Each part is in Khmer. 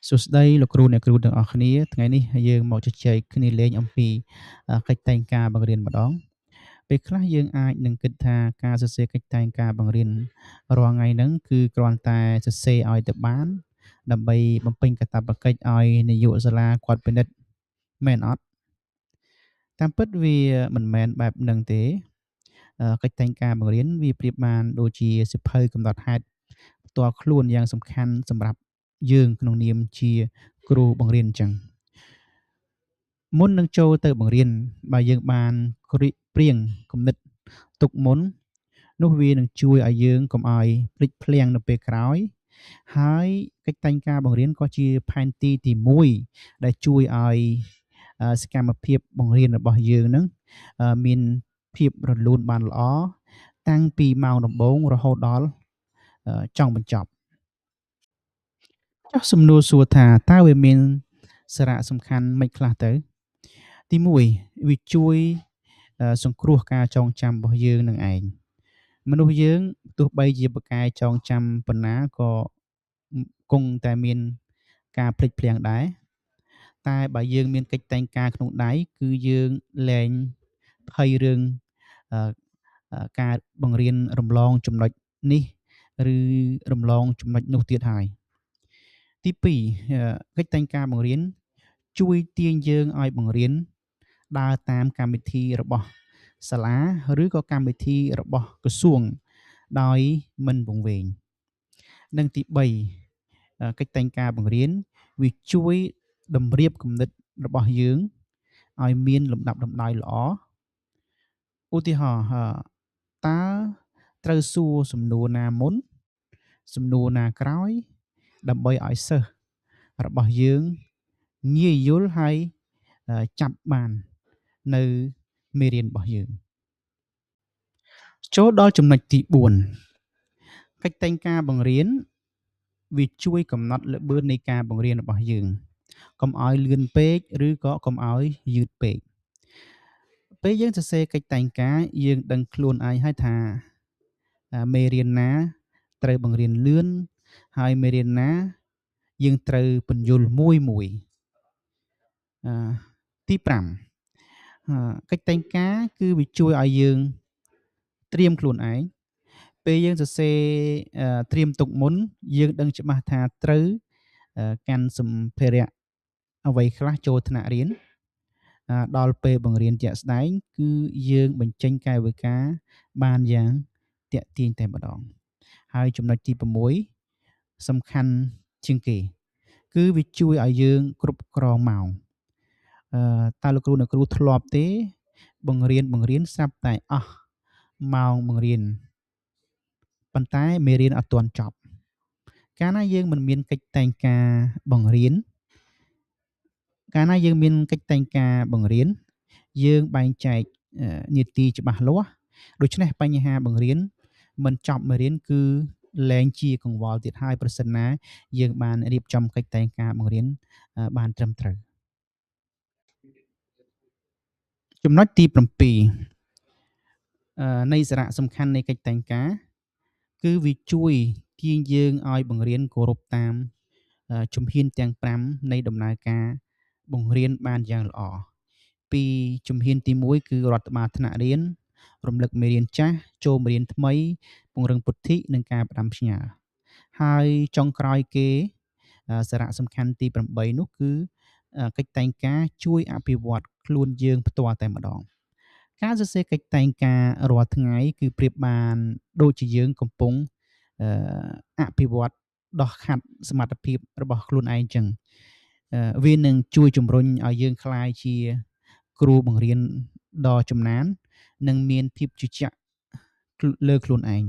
សួស្តីលោកគ្រូអ្នកគ្រូទាំងអស់គ្នាថ្ងៃនេះយើងមកជជែកគ្នាលេងអំពីកិច្ចតែងការបង្រៀនម្ដងពេលខ្លះយើងអាចនឹងគិតថាការសរសេរកិច្ចតែងការបង្រៀនរាល់ថ្ងៃហ្នឹងគឺគ្រាន់តែសរសេរឲ្យទៅបានដើម្បីបំពេញកាតព្វកិច្ចឲ្យនាយកសាលាគាត់ពិនិត្យមែនអត់តាមពិតវាមិនមែនបែបហ្នឹងទេកិច្ចតែងការបង្រៀនវាប្រៀបបានដូចជាសៀវភៅកំណត់ហេតុផ្ទាល់ខ្លួនយ៉ាងសំខាន់សម្រាប់យើងក្នុងនាមជាគ្រូបង្រៀនអញ្ចឹង មុននឹងចូលទៅបង្រៀនបើយើងបានព្រៀងគំនិតទុកមុននោះវានឹងជួយឲ្យយើងកុំឲ្យភ្លេចភ្លាំងនៅពេលក្រោយហើយកិច្ចតែងការបង្រៀនក៏ជាផែនទីទីមួយដែលជួយឲ្យសកម្មភាពបង្រៀនរបស់យើងនឹងមានភាពរលូនបានល្អតាំងពីម៉ោងដំបូងរហូតដល់ចុងបញ្ចប់ចុះសំណួរសួរថាតើវាមានសារៈសំខាន់ម៉េចខ្លះទៅទីមួយវាជួយសង្គ្រោះការចងចាំរបស់យើងនឹងឯងមនុស្សយើងទោះបីជាប្រកែចងចាំប៉ុណ្ណាក៏គង់តែមានការភ្លេចភ្លាំងដែរតែបើយើងមានកិច្ចតែងការក្នុងដៃគឺយើងលែងភ័យរឿងអឺការបង្រៀនរំលងចំណុចនេះឬរំលងចំណុចនោះទៀតហើយទីពីរកិច្ចតែងការបង្រៀនជួយទាញយើងឲ្យបង្រៀនដើរតាមកម្មវិធីរបស់សាលាឬក៏កម្មវិធីរបស់ក្រសួងដោយមិនវង្វេងនិងទី3កិច្ចតែងការបង្រៀនវាជួយតម្រៀបគំនិតរបស់យើងឲ្យមានលំដាប់លំដោយល្អឧទាហរណ៍តើត្រូវសួរសំណួរណាមុនសំណួរណាក្រោយដើម្បីឲ្យសិស្សរបស់យើងងាយយល់ហើយចាប់បាននៅមេរៀនរបស់យើងចូលដល់ចំណុចទី4កិច្ចតែងការបង្រៀនវាជួយកំណត់ល្បឿននៃការបង្រៀនរបស់យើងកុំឲ្យលឿនពេកឬក៏កុំឲ្យយឺតពេកពេលយើងសរសេរកិច្ចតែងការយើងដឹងខ្លួនឯងហើយថាមេរៀនណាត្រូវបង្រៀនលឿនហើយមេរៀនណាយើងត្រូវពន្យល់មួយអឺទី5កិច្ចតែងការគឺវាជួយឲ្យយើងត្រៀមខ្លួនឯងពេលយើងសរសេរត្រៀមទុកមុនយើងដឹងច្បាស់ថាត្រូវកាន់សម្ភារៈអ្វីខ្លះចូលថ្នាក់រៀនដល់ពេលបង្រៀនជាក់ស្ដែងគឺយើងបញ្ចេញកាយវិការបានយ៉ាងតាក់ទាញតែម្ដងហើយចំណុចទី6សំខាន់ជាងគេគឺវាជួយឲ្យយើងគ្រប់គ្រងម៉ោងតើលោកគ្រូអ្នកគ្រូធ្លាប់ទេបង្រៀនស្រាប់តែអស់ម៉ោងបង្រៀនប៉ុន្តែមេរៀនអត់ទាន់ចប់កាលណាយើងមិនមានកិច្ចតែងការបង្រៀនកាលណាយើងមានកិច្ចតែងការបង្រៀនយើងបែងចែកនាទីច្បាស់លាស់ដូច្នេះបញ្ហាបង្រៀនមិនចប់មេរៀនគឺលែងជាកង្វល់ទៀតហើយប្រសិនណាយើងបានរៀបចំកិច្ចតែងការបង្រៀនបានត្រឹមត្រូវចំណុចទី7នៃសារៈសំខាន់នៃកិច្ចតែងការគឺវាជួយទាញយើងឲ្យបង្រៀនគោរពតាមជំហានទាំង5នៃដំណើរការបង្រៀនបានយ៉ាងល្អពីជំហានទី1គឺរដ្ឋបាលថ្នាក់រៀនរំលឹកមេរៀនចាស់ចូលមេរៀនថ្មីពង្រឹងពុទ្ធិនិងការផ្ដាំផ្ញើហើយចុងក្រោយគេសារៈសំខាន់ទី8នោះគឺកិច្ចតែងការជួយអភិវឌ្ឍខ្លួនយើងផ្ទាល់តែម្ដងការសរសេរកិច្ចតែងការរាល់ថ្ងៃគឺប្រៀបបានដូចជាយើងកំពុងអភិវឌ្ឍដោះខាត់សមត្ថភាពរបស់ខ្លួនឯងចឹងវានឹងជួយជំរុញឲ្យយើងក្លាយជាគ្រូបង្រៀនដ៏ចំណាននិងមានភាពជឿជាក់លើខ្លួនឯង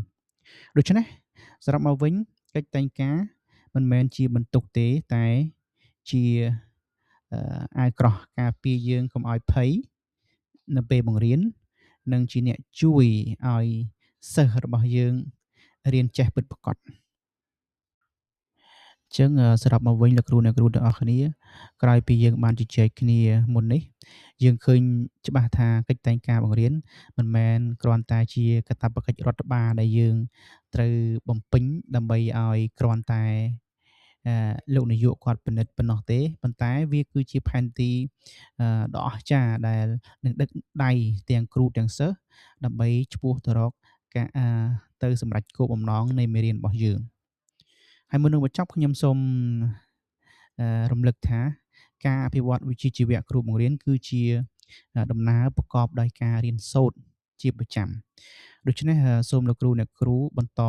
ដូច្នេះសរុបមកវិញកិច្ចតែងការមិនមែនជាបន្ទុកទេតែជាអាវក្រោះការពារយើងកុំឲ្យភ័យនៅពេលបង្រៀននិងជាអ្នកជួយឲ្យសិស្សរបស់យើងរៀនចេះពិតប្រាកដអញ្ចឹងសរុបមកវិញលោកគ្រូអ្នកគ្រូទាំងអស់គ្នាក្រោយពីយើងបានជជែកគ្នាមុននេះយើងឃើញច្បាស់ថាកិច្ចតែងការបង្រៀនមិនមែនគ្រាន់តែជាកាតព្វកិច្ចរដ្ឋបាលដែលយើងត្រូវបំពេញដើម្បីឲ្យគ្រាន់តែ លោកនាយកគាត់ពិនិត្យប៉ុណ្ណោះទេ ប៉ុន្តែវាគឺជាផែនទីដ៏អស្ចារ្យដែលនឹងដឹកដៃទាំងគ្រូទាំងសិស្សដើម្បីឆ្ពោះទៅរកការទៅសម្រេចគោលបំណងនៃមេរៀនរបស់យើង ហើយមុននឹងបញ្ចប់ខ្ញុំសូមរំលឹកថាការអភិវឌ្ឍវិជ្ជាជីវៈគ្រូបង្រៀនគឺជាដំណើរប្រកបដោយការរៀនសូត្រជាប្រចាំដូច្នេះសូមលោកគ្រូអ្នកគ្រូបន្ត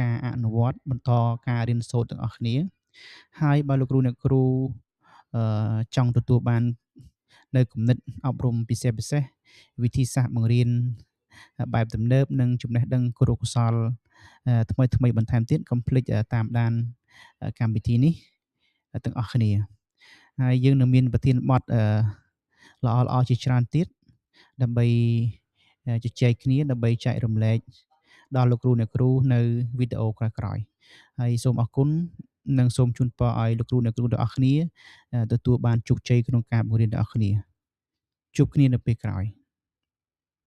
ការអនុវត្តបន្តការរៀនសូត្រទាំងអស់គ្នាហើយបើលោកគ្រូអ្នកគ្រូចង់ទទួលបាននៅគំនិតអប់រំពិសេសៗវិធីសាស្ត្របង្រៀនបែបទំនើបនិងចំណេះដឹងគរុកោសល្យថ្មីៗបន្ថែមទៀតកុំភ្លេចតាមដានកម្មវិធីនេះទាំងអស់គ្នាហើយយើងនឹងមានប្រធានបទល្អៗជាច្រើនទៀតដើម្បីជជែកគ្នាដើម្បីចែករំលែកដល់លោកគ្រូអ្នកគ្រូនៅវីដេអូក្រោយៗហើយសូមអរគុណនិងសូមជូនពរឲ្យលោកគ្រូអ្នកគ្រូទាំងអស់គ្នាទទួលបានជោគជ័យក្នុងការបង្រៀនទាំងអស់គ្នាជួបគ្នានៅពេលក្រោយ